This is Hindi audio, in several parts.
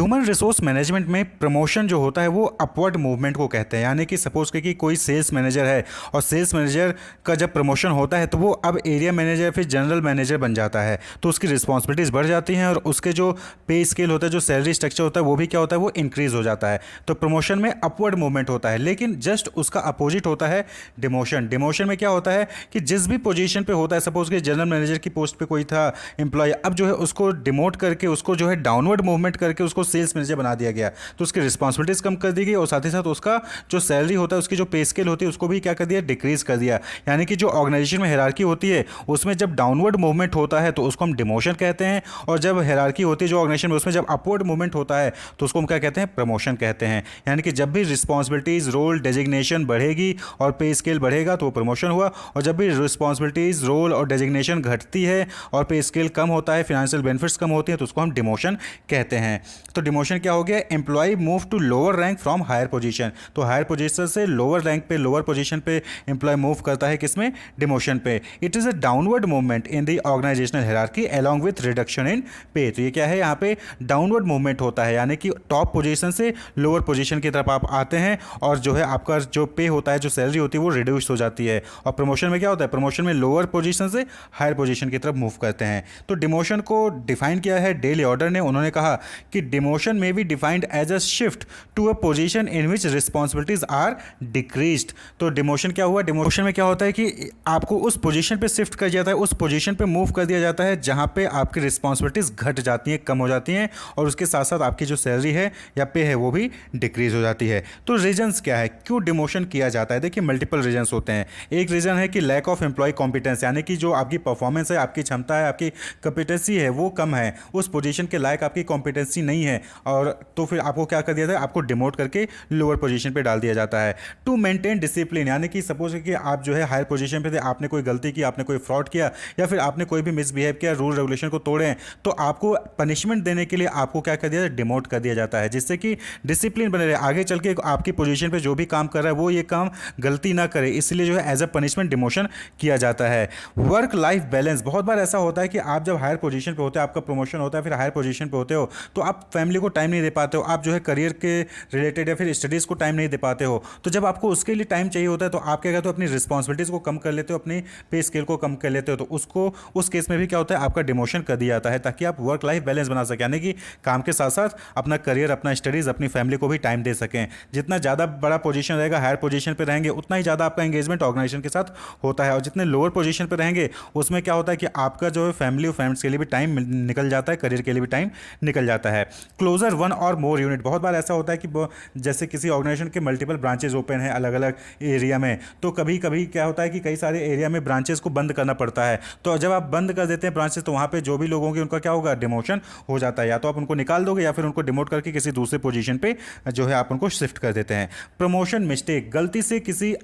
ह्यूमन रिसोर्स मैनेजमेंट में प्रमोशन जो होता है वो अपवर्ड मूवमेंट को कहते हैं। यानी कि सपोज कि कोई सेल्स मैनेजर है और सेल्स मैनेजर का जब प्रमोशन होता है तो वो अब एरिया मैनेजर फिर जनरल मैनेजर बन जाता है, तो उसकी रिस्पॉन्सिबिलिटीज़ बढ़ जाती हैं और उसके जो पे स्केल होता है, जो सैलरी स्ट्रक्चर होता है, वो भी क्या होता है, वो इंक्रीज़ हो जाता है। तो प्रमोशन में अपवर्ड मूवमेंट होता है, लेकिन जस्ट उसका अपोजिट होता है डिमोशन। डिमोशन में क्या होता है कि जिस भी पोजीशन पे होता है, सपोज कि जनरल मैनेजर की पोस्ट पे कोई था एम्प्लॉय, अब जो है उसको डिमोट करके उसको जो है डाउनवर्ड मूवमेंट करके उसको सेल्स मैनेजर बना दिया गया, तो उसकी रिस्पॉन्सिबिलिटीज़ कम कर दी गई और साथ ही साथ उसका जो सैलरी होता है, उसकी जो पे स्केल होती है, उसको भी क्या कर दिया, डिक्रीज कर दिया। यानी कि जो ऑर्गेनाइजेशन में हायरार्की होती है उसमें जब डाउनवर्ड मूवमेंट होता है तो उसको हम डिमोशन कहते हैं, और जब हायरार्की होती है जो ऑर्गेनाइजेशन में उसमें जब अपवर्ड मूवमेंट होता है तो उसको हम क्या कहते हैं, प्रमोशन कहते हैं। यानी कि जब भी रिस्पॉन्सिबिलिटीज़, रोल, डेजिग्नेशन बढ़ेगी और पे स्केल बढ़ेगा तो वो प्रमोशन हुआ, और जब भी रिस्पॉन्सिबिलिटीज़, रोल और डेजिग्नेशन घटती है और पे स्केल कम होता है, फिनेंशियल बेनिफिट्स कम होती हैं, तो उसको हम डिमोशन कहते हैं। तो डिमोशन क्या हो गया, employee move to lower rank from higher position. तो हायर पोजीशन से लोअर रैंक पे, लोअर पोजीशन पे एम्प्लॉय मूव करता है, किसमें, डिमोशन पे। It is a downward movement in the organisational hierarchy along with reduction in pay. तो ये क्या है, यहाँ पे डाउनवर्ड मूवमेंट होता है, यानी कि टॉप पोजीशन से लोअर पोजीशन की तरफ आप आते हैं और जो है आपका जो पे होता है, जो सैलरी होती है, वो रिड्यूस हो जाती है। और प्रमोशन में क्या होता है, प्रमोशन में लोअर पोजीशन से हायर पोजीशन की तरफ मूव करते हैं। तो डिमोशन को डिफाइन किया है डेली ऑर्डर ने। उन्होंने कहा कि डिमोशन में be defined as a shift to a position in which responsibilities are decreased. तो डिमोशन क्या हुआ, डिमोशन में क्या होता है कि आपको उस पोजीशन पे शिफ्ट कर दिया जाता है, उस पोजीशन पे मूव कर दिया जाता है जहां पे आपकी रिस्पॉन्सिबिलिटीज घट जाती हैं, कम हो जाती हैं, और उसके साथ साथ आपकी जो सैलरी है या पे है वो भी डिक्रीज हो जाती है। तो रीजंस क्या है, क्यों डिमोशन किया जाता है? देखिए, मल्टीपल रीजंस होते हैं। एक रीजन है कि लैक ऑफ एम्प्लॉय कॉम्पिटेंस, यानी कि जो आपकी परफॉर्मेंस है, आपकी क्षमता है, आपकी कॉम्पिटेंसी है, वो कम है, उस पोजीशन के लायक आपकी कॉम्पिटेंसी नहीं है, और तो फिर आपको क्या कर दिया जाता है, आपको डिमोट करके लोअर पोजीशन पे डाल दिया जाता है। टू मेंटेन डिसिप्लिन, यानी कि सपोज कि आप जो है हायर पोजीशन पे थे, आपने कोई गलती की, आपने कोई फ्रॉड किया, या फिर आपने कोई भी मिसबिहेव किया, रूल रेगुलेशन को तोड़े हैं, तो आपको पनिशमेंट देने के लिए आपको क्या कर दिया जाता है, डिमोट कर दिया जाता है, जिससे कि डिसिप्लिन बने रहे, आगे चल के आपकी पोजीशन पे जो भी काम कर रहा है वो ये काम गलती ना करे, इसलिए जो है एज अ पनिशमेंट डिमोशन किया जाता है। वर्क लाइफ बैलेंस, बहुत बार ऐसा होता है कि आप जब हायर पोजीशन पे होते हो, आपका प्रमोशन होता है, फिर हायर पोजीशन पे होते हो, तो आप फैमिली को टाइम नहीं दे पाते हो, आप जो है करियर के रिलेटेड या फिर स्टडीज़ को टाइम नहीं दे पाते हो। तो जब आपको उसके लिए टाइम चाहिए होता है तो आप क्या कहते हो, अपनी रिस्पॉन्सिबिलिटीज़ को कम कर लेते हो, अपनी पे स्केल को कम कर लेते हो, तो उसको उस केस में भी क्या होता है, आपका डिमोशन कर दिया जाता है, ताकि आप वर्क लाइफ बैलेंस बना सकें, यानी कि काम के साथ साथ अपना करियर, अपना स्टडीज़, अपनी फैमिली को भी टाइम दे सकें। जितना ज़्यादा बड़ा पोजीशन रहेगा, हायर पोजीशन पे रहेंगे, उतना ही ज़्यादा आपका एंगेजमेंट ऑर्गेनाइजेशन के साथ होता है, और जितने लोअर पोजीशन पे रहेंगे उसमें क्या होता है कि आपका जो है फैमिली और फ्रेंड्स के लिए भी टाइम निकल जाता है, करियर के लिए भी टाइम निकल जाता है। क्लोजर वन और मोर यूनिट, बहुत बार ऐसा होता है कि जैसे किसी ऑर्गेनाइजेशन के मल्टीपल ब्रांचेज ओपन है अलग अलग एरिया में, तो कभी कभी क्या होता है कि कई सारे एरिया में ब्रांचेस को बंद करना पड़ता है, तो जब आप बंद कर देते हैं ब्रांचेस, तो वहाँ पे जो भी लोग होंगे उनका क्या होगा, डिमोशन हो जाता है। या तो आप उनको निकाल दोगे या फिर उनको डिमोट करके किसी दूसरे पोजीशन पे जो है आप उनको शिफ्ट कर देते हैं। प्रमोशन मिस्टेक, गलती से किसी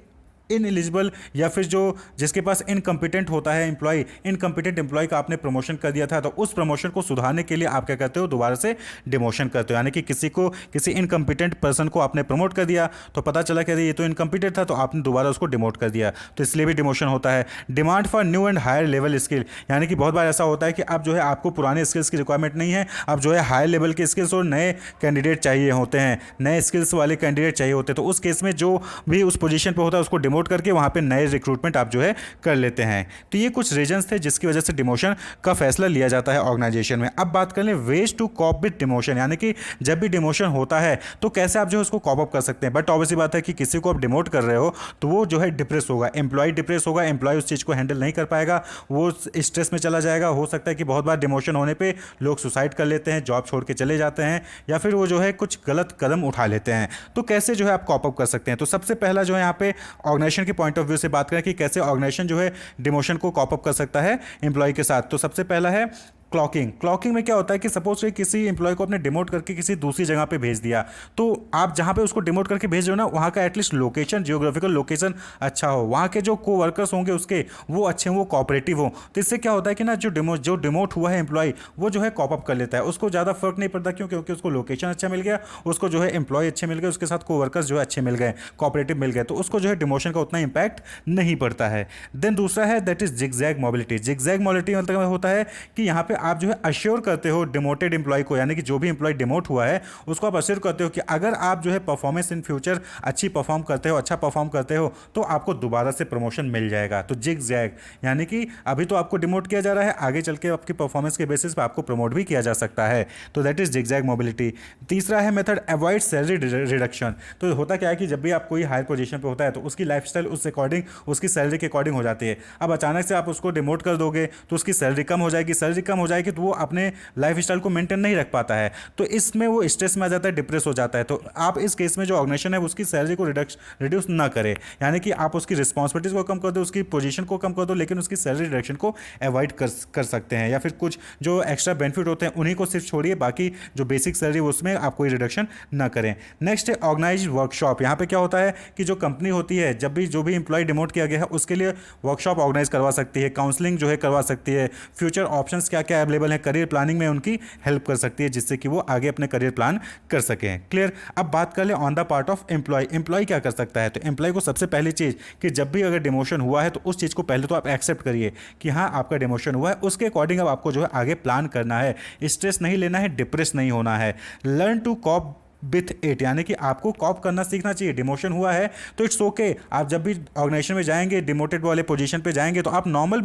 इनएलिजिबल या फिर जो जिसके पास इनकम्पिटेंट होता है एम्प्लॉय, इनकम्पिटेंट एम्प्लॉय का आपने प्रमोशन कर दिया था, तो उस प्रमोशन को सुधारने के लिए आप क्या करते हो, दोबारा से डिमोशन करते हो। यानी कि किसी इनकम्पिटेंट पर्सन को आपने प्रमोट कर दिया, तो पता चला कि ये तो इनकम्पिटेंट था, तो आपने दोबारा उसको डिमोट कर दिया, तो इसलिए भी डिमोशन होता है। Demand for new and higher level skill, यानी कि बहुत बार ऐसा होता है कि अब जो है आपको पुराने स्किल्स की रिक्वायरमेंट नहीं है, अब जो है हायर लेवल के स्किल्स और नए कैंडिडेट चाहिए होते हैं, नए स्किल्स वाले कैंडिडेट चाहिए होते हैं, तो उस केस में जो भी उस पोजीशन पे होता है उसको डिमोट करके वहाँ पे नए रिक्रूटमेंट आप जो है कर लेते हैं। तो ये कुछ रीजंस थे जिसकी वजह से डिमोशन का फैसला लिया जाता है ऑर्गेनाइजेशन में। अब बात कर लें ways to cope with demotion, यानी कि जब भी डिमोशन होता है तो कैसे आप जो है उसको कॉप अप कर सकते हैं। बट ऑब्वियसली बात है कि किसी को आप डिमोट कर रहे हो तो वो जो है डिप्रेस होगा, एम्प्लॉय डिप्रेस होगा, एम्प्लॉय उस चीज़ को हैंडल नहीं कर पाएगा, वो स्ट्रेस में चला जाएगा। हो सकता है कि बहुत बार डिमोशन होने पर लोग सुसाइड कर लेते हैं, जॉब छोड़ के चले जाते हैं, या फिर वो जो है कुछ गलत कदम उठा लेते हैं। तो कैसे जो है आप कॉप अप कर सकते हैं? तो सबसे पहला जो है यहाँ पे ऑर्गेनाइजेशन के पॉइंट ऑफ व्यू से बात करें कि कैसे ऑर्गेनाइजेशन जो है डिमोशन को कॉप अप कर सकता है एम्प्लॉय के साथ, तो सबसे पहला है क्लॉकिंग। क्लॉकिंग में क्या होता है कि सपोज कि किसी एम्प्लॉय को आपने डिमोट करके किसी दूसरी जगह पे भेज दिया, तो आप जहां पे उसको डिमोट करके भेज रहे हो ना, वहां का एटलीस्ट लोकेशन, जियोग्राफिकल लोकेशन अच्छा हो, वहां के जो को वर्कर्स होंगे उसके वो अच्छे हों, वो कोऑपरेटिव हो। तो इससे क्या होता है कि ना जो डिमोट हुआ है एम्प्लॉय, वो जो है कॉप अप कर लेता है, उसको ज़्यादा फर्क नहीं पड़ता। क्यों? क्योंकि उसको लोकेशन अच्छा मिल गया, उसको जो है एम्प्लॉय अच्छे मिल गए, उसके साथ को वर्कर्स जो है अच्छे मिल गए, कोऑपरेटिव मिल गए, तो उसको जो है डिमोशन का उतना इंपैक्ट नहीं पड़ता है। देन दूसरा है that is zigzag mobility. Zigzag mobility मतलब होता है कि यहाँ पे फिर आप जो है अश्योर करते हो डिमोटेड एम्प्लॉय को, यानी कि जो भी एम्प्लॉय डिमोट हुआ है उसको आप अश्योर करते हो कि अगर आप जो है परफॉर्मेंस इन फ्यूचर अच्छी परफॉर्म करते हो, अच्छा परफॉर्म करते हो, तो आपको दोबारा से प्रमोशन मिल जाएगा। तो जिग जैग, यानी कि अभी तो आपको डिमोट किया जा रहा है, आगे चल के आपकी परफॉर्मेंस के बेसिस पे आपको प्रमोट भी किया जा सकता है। तो that is zig zag mobility. तीसरा है मेथड अवॉइड सैलरी रिडक्शन। तो होता क्या है कि जब भी आप कोई हायर पोजीशन पे होता है तो उसकी लाइफस्टाइल उस अकॉर्डिंग, उसकी सैलरी के अकॉर्डिंग हो जाती है। अब अचानक से आप उसको डिमोट कर दोगे तो उसकी सैलरी कम हो जाएगी, सैलरी कम हो जाएगी तो वो अपने लाइफ स्टाइल को मेंटेन नहीं रख पाता है, तो इसमें वो स्ट्रेस में आ जाता है, डिप्रेस हो जाता है। तो आप इस केस में जो ऑर्गेनाइजेशन है उसकी सैलरी को रिड्यूस ना करें, यानी कि आप उसकी रिस्पॉन्सिबिलिटीज को कम कर दो, उसकी पोजीशन को कम कर दो, लेकिन उसकी सैलरी रिडक्शन को अवॉइड कर सकते हैं। या फिर कुछ जो एक्स्ट्रा बेनिफिट होते हैं उन्हीं को सिर्फ छोड़िए, बाकी जो बेसिक सैलरी उसमें आप कोई रिडक्शन ना करें। नेक्स्ट है ऑर्गेनाइज वर्कशॉप। यहाँ पे क्या होता है कि जो कंपनी होती है, जब भी जो भी एम्प्लॉय डिमोट किया गया है उसके लिए वर्कशॉप ऑर्गेनाइज करवा सकती है, काउंसलिंग जो है करवा सकती है, फ्यूचर ऑप्शंस क्या क्या अवेलेबल है, करियर प्लानिंग में उनकी हेल्प कर सकती है, जिससे कि वो आगे अपने करियर प्लान कर सकें। क्लियर। अब बात कर ले on the part of employee. Employee क्या कर सकता है? तो एम्प्लॉय को सबसे पहली चीज़ कि जब भी अगर डिमोशन हुआ है तो उस चीज़ को पहले तो आप एक्सेप्ट करिए कि हाँ आपका डिमोशन हुआ है, उसके अकॉर्डिंग अब आपको जो है आगे प्लान करना है, स्ट्रेस नहीं लेना है, डिप्रेस नहीं होना है। Learn to cope with it, यानी कि आपको कॉप करना सीखना चाहिए। डिमोशन हुआ है तो इट्स ओके, आप जब भी ऑर्गेनाइजेशन में जाएंगे, डिमोटेड वाले पोजीशन पे जाएंगे तो आप नॉर्मल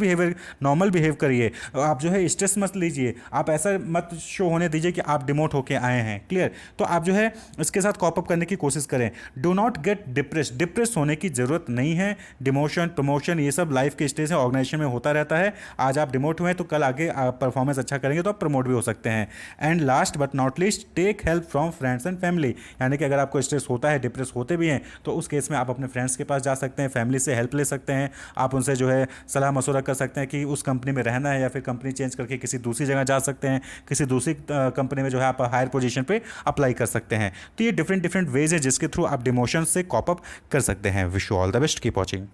बिहेव करिए, आप जो है स्ट्रेस मत लीजिए, आप ऐसा मत शो होने दीजिए कि आप डिमोट होके आए हैं। क्लियर। तो आप जो है इसके साथ कॉप अप करने की कोशिश करें। डो नॉट गेट डिप्रेस होने की जरूरत नहीं है। डिमोशन, प्रमोशन, ये सब लाइफ के स्टेज है, ऑर्गेनाइजेशन में होता रहता है। आज आप डिमोट हुए हैं तो कल आगे आप परफॉर्मेंस अच्छा करेंगे तो आप प्रमोट भी हो सकते हैं। And last but not least, take help from friends and family, यानी कि अगर आपको स्ट्रेस होता है, डिप्रेस होते भी हैं, तो उस केस में आप अपने फ्रेंड्स के पास जा सकते हैं, फैमिली से हेल्प ले सकते हैं, आप उनसे जो है सलाह मशवरा कर सकते हैं कि उस कंपनी में रहना है या फिर कंपनी चेंज करके किसी दूसरी जगह जा सकते हैं, किसी दूसरी कंपनी में जो है आप हायर पोजीशन पे अप्लाई कर सकते हैं। तो ये डिफरेंट वेज है जिसके थ्रू आप डिमोशन से कॉप अप कर सकते हैं। Wish you all the best, keep watching.